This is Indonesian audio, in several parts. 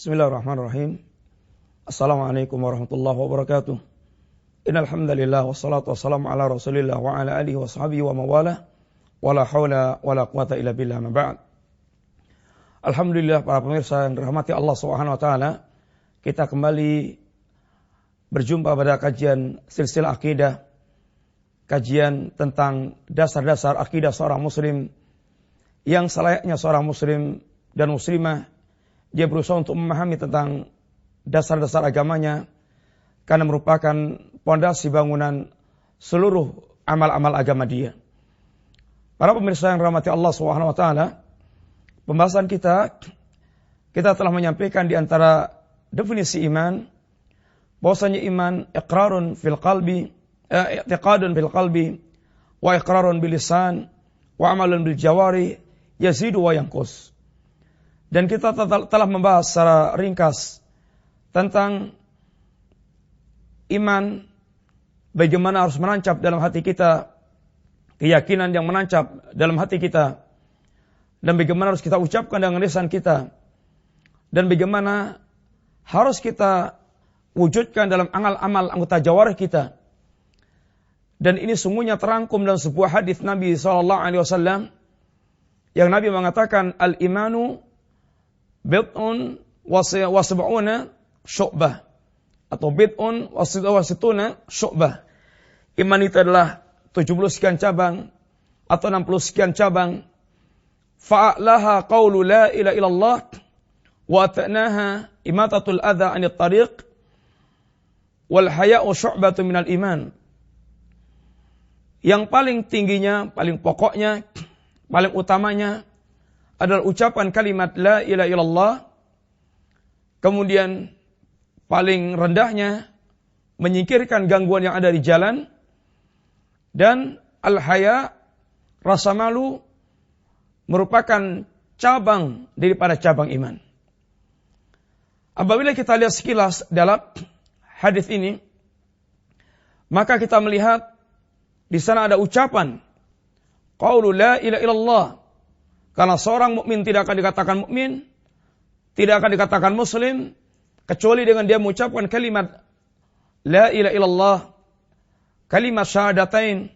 Bismillahirrahmanirrahim. Assalamualaikum warahmatullahi wabarakatuh. Innal hamdalillah wassalatu wassalamu ala Rasulillah wa ala alihi wa sahbihi wa mawalah. Wala haula wala quwata illa billah ma ba'd. Alhamdulillah para pemirsa yang dirahmati Allah Subhanahu wa taala, kita kembali berjumpa pada kajian silsilah akidah, kajian tentang dasar-dasar akidah seorang muslim yang selayaknya seorang muslim dan muslimah dia berusaha untuk memahami tentang dasar-dasar agamanya karena merupakan pondasi bangunan seluruh amal-amal agama dia. Para pemirsa yang dirahmati Allah Subhanahu wa taala, pembahasan kita telah menyampaikan di antara definisi iman bahwasanya iman iqrarun fil qalbi, i'tiqadun fil qalbi wa iqrarun bil lisan wa amalun bil jawari yazidu wa yanqus. Dan kita telah membahas secara ringkas tentang iman, bagaimana harus menancap dalam hati kita, keyakinan yang menancap dalam hati kita, dan bagaimana harus kita ucapkan dengan lisan kita, dan bagaimana harus kita wujudkan dalam amal-amal anggota jawarih kita. Dan ini semuanya terangkum dalam sebuah hadis Nabi SAW yang Nabi mengatakan al-imanu bid'un wa sab'una syu'bah atau bid'un wa situna syu'bah. Iman itu adalah 70 sekian cabang atau 60 sekian cabang. Fa'alaha qawlu la ilaha illallah wa atanaha imatatul adha 'anil tariq wal haya'u syu'batun minal iman. Yang paling tingginya, paling pokoknya, paling utamanya adalah ucapan kalimat la ilaha illallah. Kemudian paling rendahnya menyingkirkan gangguan yang ada di jalan. Dan al-haya, rasa malu, merupakan cabang daripada cabang iman. Apabila kita lihat sekilas dalam hadis ini, maka kita melihat di sana ada ucapan qaulu la ilaha illallah. Karena seorang mukmin tidak akan dikatakan mukmin, tidak akan dikatakan muslim kecuali dengan dia mengucapkan kalimat la ilaha illallah, kalimat syahadatain,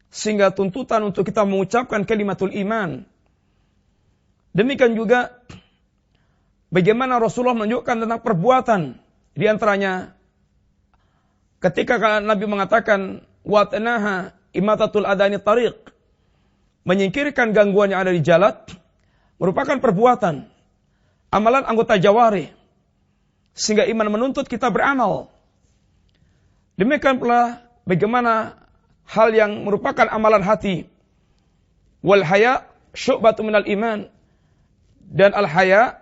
sehingga tuntutan untuk kita mengucapkan kalimatul iman. Demikian juga bagaimana Rasulullah menunjukkan tentang perbuatan, di antaranya ketika Nabi mengatakan wa tanaha imatatul adani tariq, menyingkirkan gangguan yang ada di jalan, merupakan perbuatan, amalan anggota jawarih, sehingga iman menuntut kita beramal. Demikian pula bagaimana hal yang merupakan amalan hati, wal haya syu'batun minal iman, dan al haya,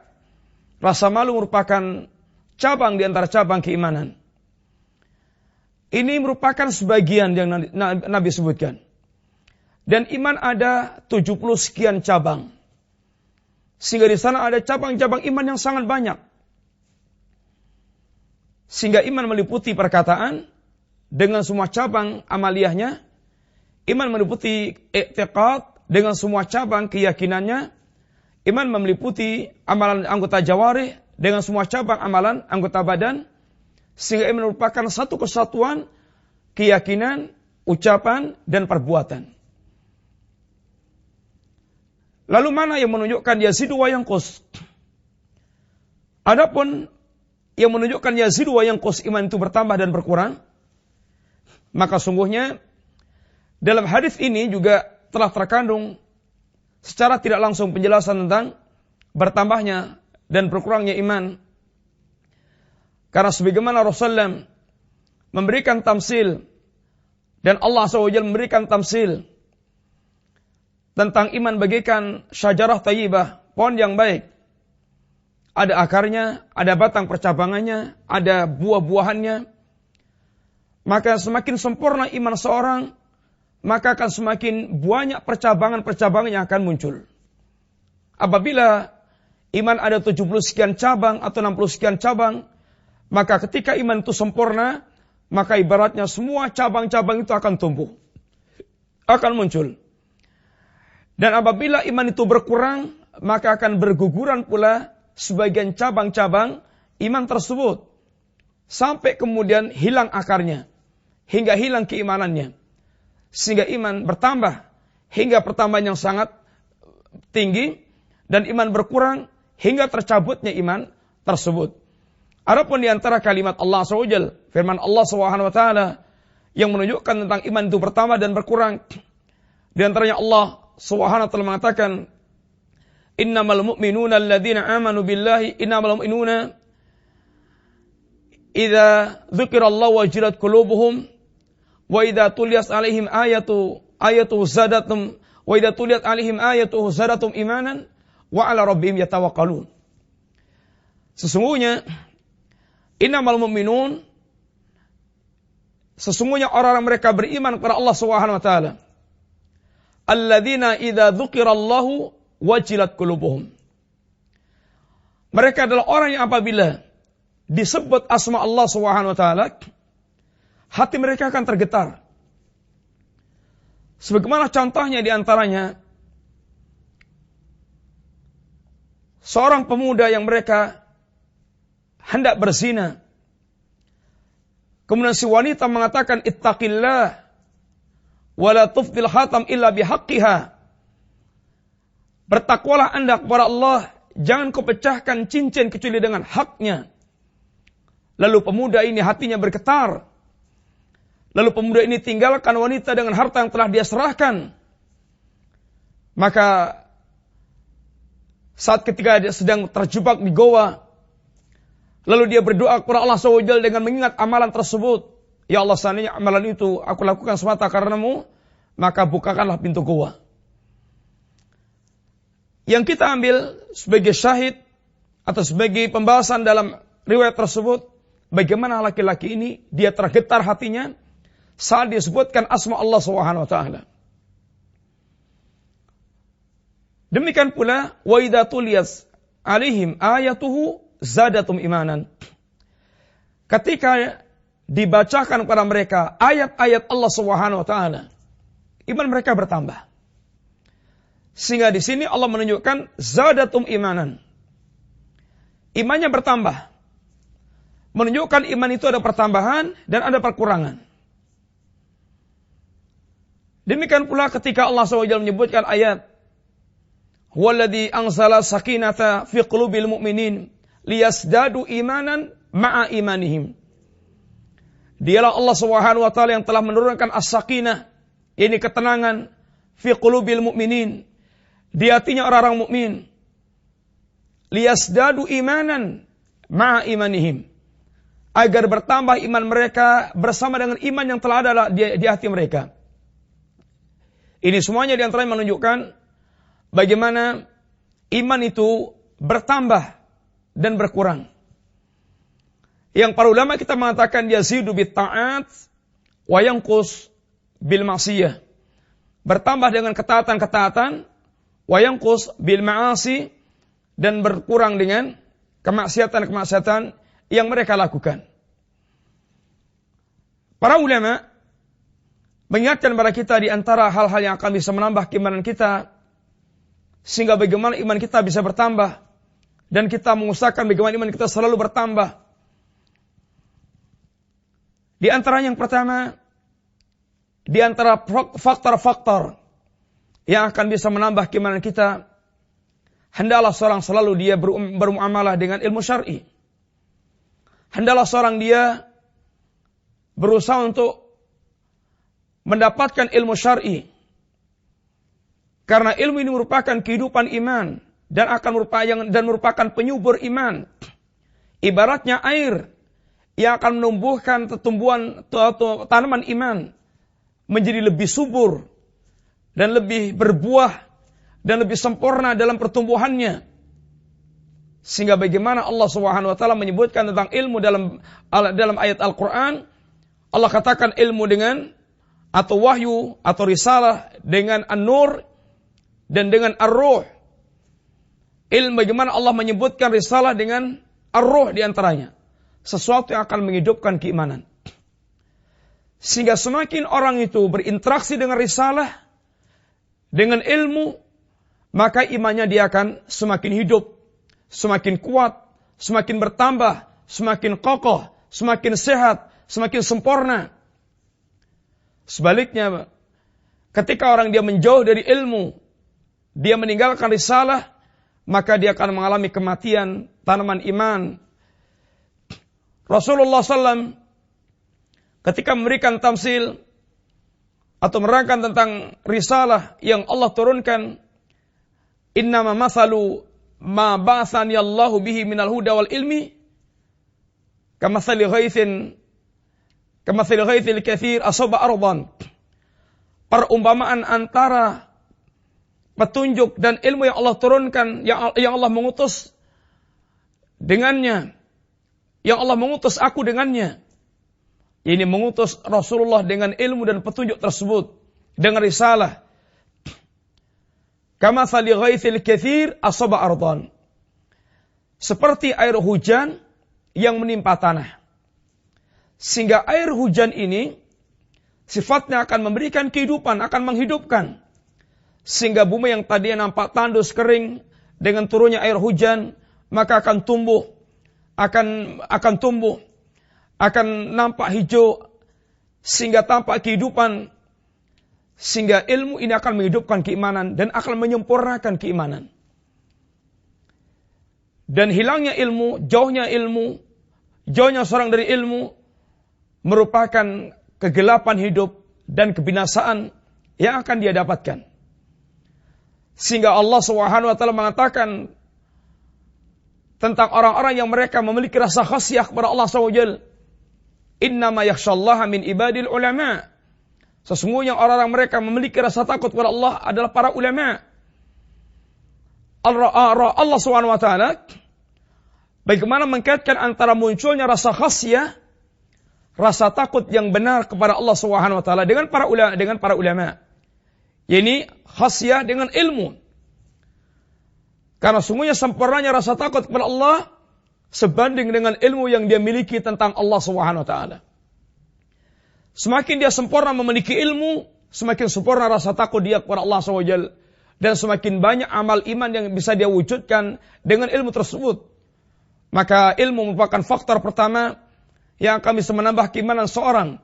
rasa malu, merupakan cabang di antara cabang keimanan. Ini merupakan sebagian yang Nabi sebutkan. Dan iman ada 70 sekian cabang. Sehingga di sana ada cabang-cabang iman yang sangat banyak. Sehingga iman meliputi perkataan dengan semua cabang amaliyahnya. Iman meliputi i'tiqad dengan semua cabang keyakinannya. Iman meliputi amalan anggota jawarih dengan semua cabang amalan anggota badan. Sehingga iman merupakan satu kesatuan keyakinan, ucapan, dan perbuatan. Lalu mana yang menunjukkan yazidu wa yanqus? Adapun yang menunjukkan yazidu wa yanqus, iman itu bertambah dan berkurang, maka sungguhnya dalam hadis ini juga telah terkandung secara tidak langsung penjelasan tentang bertambahnya dan berkurangnya iman. Karena sebagaimana Rasulullah memberikan tamsil dan Allah SWT memberikan tamsil tentang iman bagaikan syajarah thayyibah, pohon yang baik. Ada akarnya, ada batang percabangannya, ada buah-buahannya. Maka semakin sempurna iman seorang, maka akan semakin banyak percabangan-percabangan yang akan muncul. Apabila iman ada 70 sekian cabang atau 60 sekian cabang, maka ketika iman itu sempurna, maka ibaratnya semua cabang-cabang itu akan tumbuh, akan muncul. Dan apabila iman itu berkurang, maka akan berguguran pula sebagian cabang-cabang iman tersebut. Sampai kemudian hilang akarnya. Hingga hilang keimanannya. Sehingga iman bertambah. Hingga pertambahan yang sangat tinggi. Dan iman berkurang hingga tercabutnya iman tersebut. Adapun di antara kalimat Allah SWT, firman Allah SWT yang menunjukkan tentang iman itu bertambah dan berkurang. Di antaranya Allah SWT mengatakan, innamal mu'minuna alladhina amanu billahi, innamal mu'minuna idza dzukirallahu wajilat qulubuhum wa idza tuliyat alaihim ayatu zadatum wa idza tuliyat alaihim ayatu zadatum imanan wa ala rabbihim yatawakkalun. Sesungguhnya innamal mu'minun, sesungguhnya orang-orang mereka beriman kepada Allah Subhanahu wa taala, alladzina idza dzukirallahu wajilat qulubuhum. Mereka adalah orang yang apabila disebut asma Allah Subhanahu wa taala, hati mereka akan tergetar. Sebagaimana contohnya di antaranya seorang pemuda yang mereka hendak berzina. Kemudian si wanita mengatakan ittaqillah wa la tufdil khatam illa bihaqqiha. Bertakwalah Anda kepada Allah, jangan kau pecahkan cincin kecuali dengan haknya. Lalu pemuda ini hatinya bergetar. Lalu pemuda ini tinggalkan wanita dengan harta yang telah dia serahkan. Maka saat ketika dia sedang terjebak di goa, lalu dia berdoa kepada Allah SWT dengan mengingat amalan tersebut. Ya Allah, seandainya amalan itu aku lakukan semata karenamu, maka bukakanlah pintu goa. Yang kita ambil sebagai syahid atau sebagai pembahasan dalam riwayat tersebut, bagaimana laki-laki ini dia tergetar hatinya saat disebutkan asma Allah SWT. Demikian pula wa idza tuliyat alaihim ayatuhu zadatum imanan. Ketika dibacakan kepada mereka ayat-ayat Allah Subhanahu wa taala, iman mereka bertambah. Sehingga di sini Allah menunjukkan zadatum imanan. Imannya bertambah. Menunjukkan iman itu ada pertambahan dan ada perkurangan. Demikian pula ketika Allah SWT menyebutkan ayat huwallazi anzala sakinata fi qulubil mu'minin liyasdadu imanan ma'a imanihim. Dialah Allah Subhanahu wa taala yang telah menurunkan as-sakinah, ini ketenangan, fi qulubil mu'minin, di hatinya orang-orang mukmin. Liyasdadu imanan ma'a imanihim, agar bertambah iman mereka bersama dengan iman yang telah ada di hati mereka. Ini semuanya di antaranya menunjukkan bagaimana iman itu bertambah dan berkurang. Yang para ulama kita mengatakan yazidu bit ta'at wa yanqus bil ma'siyah. Bertambah dengan ketaatan-ketaatan, wa yanqus bil ma'asi, dan berkurang dengan kemaksiatan-kemaksiatan yang mereka lakukan. Para ulama mengingatkan kepada kita di antara hal-hal yang akan bisa menambah keimanan kita, sehingga bagaimana iman kita bisa bertambah, dan kita mengusahakan bagaimana iman kita selalu bertambah. Di antara yang pertama, di antara faktor-faktor yang akan bisa menambah keimanan kita, hendaklah seorang selalu dia bermuamalah dengan ilmu syar'i. Hendaklah seorang dia berusaha untuk mendapatkan ilmu syar'i. Karena ilmu ini merupakan kehidupan iman dan merupakan penyubur iman. Ibaratnya air yang akan menumbuhkan tanaman iman menjadi lebih subur dan lebih berbuah dan lebih sempurna dalam pertumbuhannya. Sehingga bagaimana Allah Subhanahu wa taala menyebutkan tentang ilmu dalam ayat Al-Qur'an, Allah katakan ilmu dengan atau wahyu atau risalah dengan an-nur dan dengan ar-ruh. Ilmu bagaimana Allah menyebutkan risalah dengan ar-ruh di antaranya. Sesuatu yang akan menghidupkan keimanan. Sehingga semakin orang itu berinteraksi dengan risalah, dengan ilmu, maka imannya dia akan semakin hidup, semakin kuat, semakin bertambah, semakin kokoh, semakin sehat, semakin sempurna. Sebaliknya, ketika orang dia menjauh dari ilmu, dia meninggalkan risalah, maka dia akan mengalami kematian tanaman iman. Rasulullah SAW ketika memberikan tamsil atau menerangkan tentang risalah yang Allah turunkan, innama mathalu ma ba'athani Allahu bihi minal huda wal ilmi kamathali ghaithil kathir asaba ardan. Perumpamaan antara petunjuk dan ilmu yang Allah turunkan, yang Allah mengutus dengannya, yang Allah mengutus aku dengannya. Ini mengutus Rasulullah dengan ilmu dan petunjuk tersebut, dengan risalah. Kamathali ghaithil kathir asaba ardan. Seperti air hujan yang menimpa tanah. Sehingga air hujan ini sifatnya akan memberikan kehidupan, akan menghidupkan. Sehingga bumi yang tadinya nampak tandus kering, dengan turunnya air hujan, maka akan tumbuh, akan nampak hijau, sehingga tampak kehidupan. Sehingga ilmu ini akan menghidupkan keimanan dan akan menyempurnakan keimanan. Dan hilangnya ilmu, jauhnya seorang dari ilmu, merupakan kegelapan hidup dan kebinasaan yang akan dia dapatkan. Sehingga Allah SWT mengatakan tentang orang-orang yang mereka memiliki rasa khasyah kepada Allah SWT. Innama yakhshallaha min ibadil ulama. Sesungguhnya orang-orang mereka memiliki rasa takut kepada Allah adalah para ulama. Allah SWT bagaimana mengkaitkan antara munculnya rasa khasyah, rasa takut yang benar kepada Allah SWT dengan para ulama. Ini khasyah dengan ilmu. Karena sungguhnya sempurnanya rasa takut kepada Allah sebanding dengan ilmu yang dia miliki tentang Allah SWT. Semakin dia sempurna memiliki ilmu, semakin sempurna rasa takut dia kepada Allah SWT. Dan semakin banyak amal iman yang bisa dia wujudkan dengan ilmu tersebut. Maka ilmu merupakan faktor pertama yang akan bisa menambah keimanan seorang.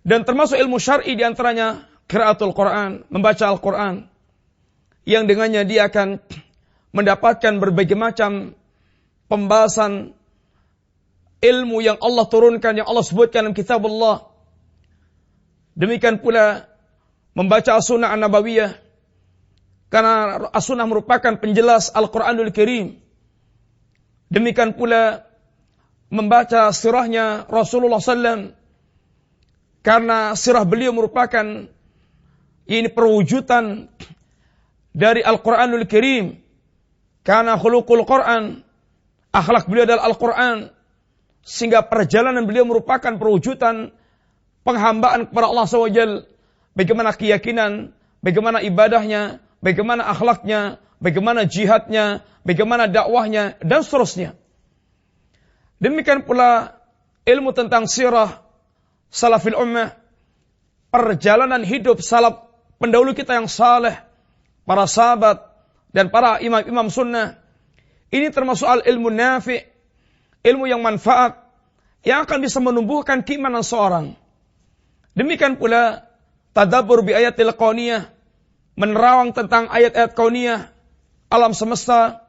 Dan termasuk ilmu syar'i diantaranya qiraatul Quran, membaca Al-Quran. Yang dengannya dia akan mendapatkan berbagai macam pembahasan ilmu yang Allah turunkan, yang Allah sebutkan dalam kitab Allah. Demikian pula membaca as-sunnah an-nabawiyah. Karena as-sunnah merupakan penjelas Al-Quranul Karim. Demikian pula membaca sirahnya Rasulullah SAW. Karena sirah beliau merupakan ini perwujudan dari Al-Quranul Karim. Karena khuluqul Quran, akhlak beliau adalah Al-Quran. Sehingga perjalanan beliau merupakan perwujudan penghambaan kepada Allah SWT. Bagaimana keyakinan, bagaimana ibadahnya, bagaimana akhlaknya, bagaimana jihadnya, bagaimana dakwahnya, dan seterusnya. Demikian pula ilmu tentang sirah salafil ummah, perjalanan hidup salaf pendahulu kita yang saleh, para sahabat, dan para imam-imam sunnah. Ini termasuk al-ilmu nafi', ilmu yang manfaat, yang akan bisa menumbuhkan keimanan seorang. Demikian pula tadabbur bi ayatil kauniyah, menerawang tentang ayat-ayat kauniyah, alam semesta,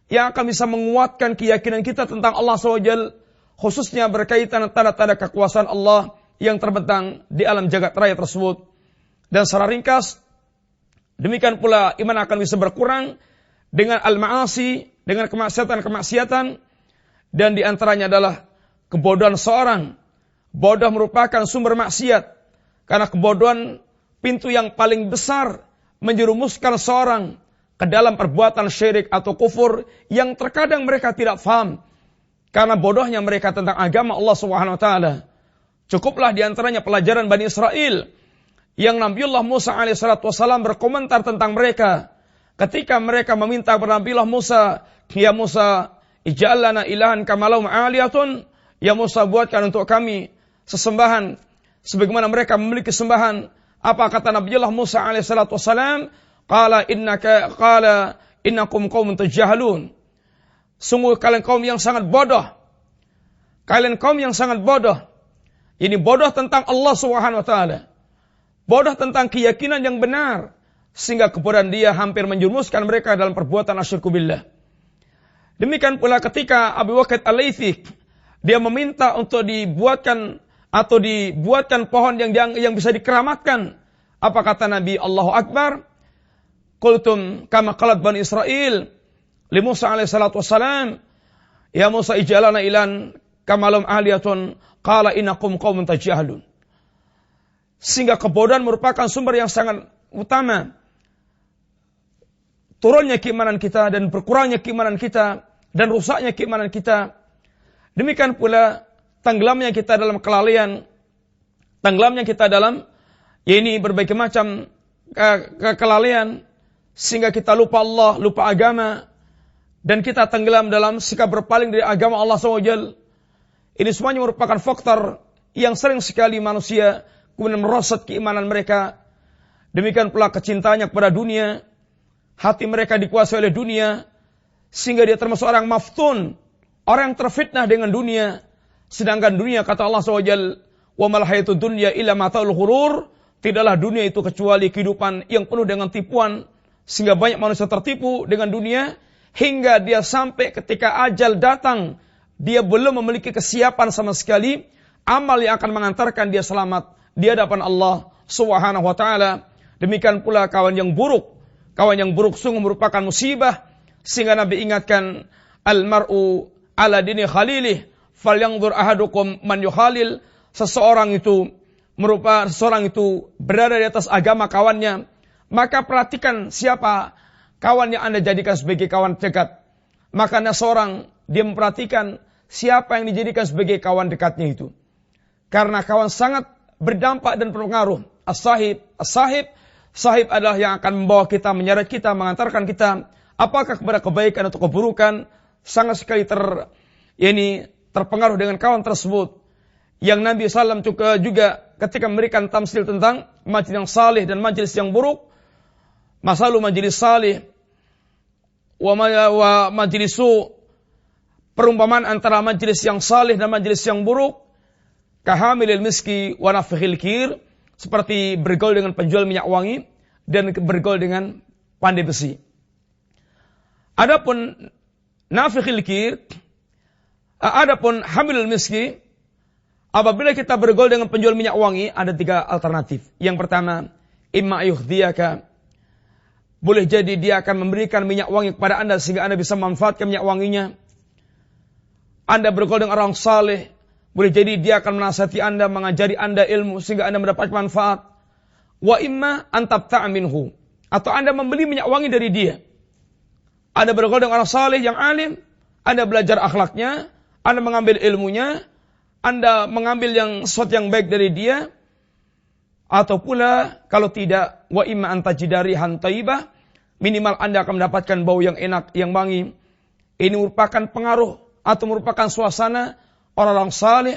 yang akan bisa menguatkan keyakinan kita tentang Allah SWT, khususnya berkaitan tanda-tanda kekuasaan Allah yang terbentang di alam jagat raya tersebut. Dan secara ringkas, demikian pula iman akan bisa berkurang dengan al-ma'asi, dengan kemaksiatan-kemaksiatan, dan di antaranya adalah kebodohan seorang. Bodoh merupakan sumber maksiat. Karena kebodohan pintu yang paling besar menjerumuskan seorang ke dalam perbuatan syirik atau kufur yang terkadang mereka tidak faham. Karena bodohnya mereka tentang agama Allah SWT. Cukuplah di antaranya pelajaran Bani Israel yang Nabiullah Musa alaihissalam berkomentar tentang mereka. Ketika mereka meminta kepada Nabiullah Musa, ya Musa, ij'al lana ilahan kama lahum aliyatun. Ya Musa, buatkan untuk kami sesembahan sebagaimana mereka memiliki sembahan. Apa kata Nabiullah Musa alaihissalam? Qala innakum qaumun tajhalun. Sungguh kalian kaum yang sangat bodoh. Kalian kaum yang sangat bodoh. Ini bodoh tentang Allah Subhanahu wa taala. Bodoh tentang keyakinan yang benar, sehingga kebodohan dia hampir menjerumuskan mereka dalam perbuatan asyirku billah. Demikian pula ketika Abu Waqid Al-Laitsi, dia meminta untuk dibuatkan pohon yang bisa dikeramatkan. Apa kata Nabi? Allahu Akbar. Qultum kama qalat Bani Israel li Musa alaihi salatu wassalam, ya Musa ijalana ilan kamalum ahliyatun qala innakum qaumun tajhalun. Sehingga kebodohan merupakan sumber yang sangat utama turunnya keimanan kita dan berkurangnya keimanan kita dan rusaknya keimanan kita. Demikian pula tenggelamnya kita dalam kelalaian, tenggelamnya kita dalam berbagai macam kelalaian, sehingga kita lupa Allah, lupa agama, dan kita tenggelam dalam sikap berpaling dari agama Allah SWT. Ini semuanya merupakan faktor yang sering sekali manusia kemudian merosot keimanan mereka. Demikian pula kecintanya kepada dunia, hati mereka dikuasai oleh dunia, sehingga dia termasuk orang maftun, orang yang terfitnah dengan dunia. Sedangkan dunia, kata Allah SWT, wa mal hayatud dunya illa mata'ul ghurur, tidaklah dunia itu kecuali kehidupan yang penuh dengan tipuan, sehingga banyak manusia tertipu dengan dunia, hingga dia sampai ketika ajal datang, dia belum memiliki kesiapan sama sekali, amal yang akan mengantarkan dia selamat di hadapan Allah Subhanahu wa taala. Demikian pula kawan yang buruk sungguh merupakan musibah, sehingga Nabi ingatkan, al-mar'u ala dini khalilih, falyanzur ahadukum man yukhalil. Seseorang itu berada di atas agama kawannya, maka perhatikan siapa kawan yang Anda jadikan sebagai kawan dekat. Makanya seorang dia memperhatikan siapa yang dijadikan sebagai kawan dekatnya itu. Karena kawan sangat berdampak dan berpengaruh. Sahib adalah yang akan membawa kita, menyeret kita, mengantarkan kita apakah kepada kebaikan atau keburukan. Sangat sekali terpengaruh dengan kawan tersebut. Yang Nabi SAW juga ketika memberikan tamsil tentang majlis yang salih dan majlis yang buruk. Masalu majlis salih wa majlisu, perumpamaan antara majlis yang salih dan majlis yang buruk, kahamilil miski wa nafikhil kir, seperti bergaul dengan penjual minyak wangi dan bergaul dengan pandai besi. Adapun nafikhil kir, adapun hamilul miski, apabila kita bergaul dengan penjual minyak wangi, ada 3 alternatif. Yang pertama, imma yuhdiyaka, boleh jadi dia akan memberikan minyak wangi kepada Anda sehingga Anda bisa memanfaatkan minyak wanginya. Anda bergaul dengan orang saleh, boleh jadi dia akan menasihati Anda, mengajari Anda ilmu sehingga Anda mendapat manfaat. Wa imma antabta'a minhu, atau Anda membeli minyak wangi dari dia. Anda bergaul dengan orang saleh yang alim, Anda belajar akhlaknya, Anda mengambil ilmunya, Anda mengambil sesuatu yang baik dari dia. Atau pula kalau tidak, wa imma antajidarihan thayyibah, minimal Anda akan mendapatkan bau yang enak, yang wangi. Ini merupakan pengaruh atau merupakan suasana orang-orang saleh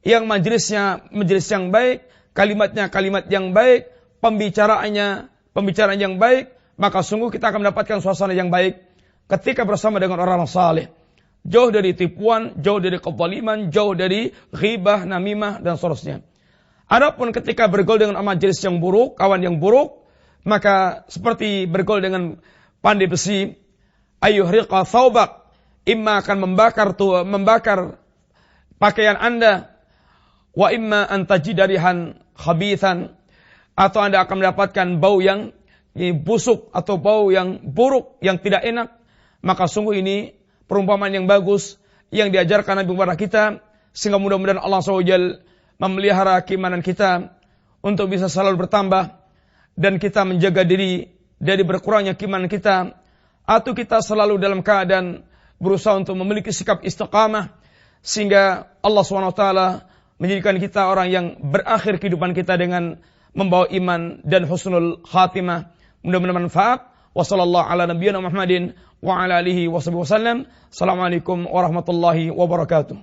yang majelisnya majelis yang baik, kalimatnya kalimat yang baik, pembicaraan yang baik, maka sungguh kita akan mendapatkan suasana yang baik ketika bersama dengan orang-orang saleh. Jauh dari tipuan, jauh dari kezaliman, jauh dari ghibah, namimah dan seterusnya. Adapun ketika bergaul dengan majelis yang buruk, kawan yang buruk, maka seperti bergaul dengan pandai besi, ayyuhriqa thawbak, imma akan membakar pakaian Anda, wa imma antajidarihan khabithan, atau Anda akan mendapatkan bau yang busuk atau bau yang buruk, yang tidak enak. Maka sungguh ini perumpamaan yang bagus yang diajarkan Nabi kepada kita, sehingga mudah-mudahan Allah SWT memelihara keimanan kita untuk bisa selalu bertambah, dan kita menjaga diri dari berkurangnya keimanan kita, atau kita selalu dalam keadaan berusaha untuk memiliki sikap istiqamah, sehingga Allah SWT menjadikan kita orang yang berakhir kehidupan kita dengan membawa iman dan husnul khatimah. Mudah-mudahan manfaat. Wassallallahu ala nabiyyina Muhammadin wa ala alihi wa sahbihi wasallam. Assalamualaikum warahmatullahi wabarakatuh.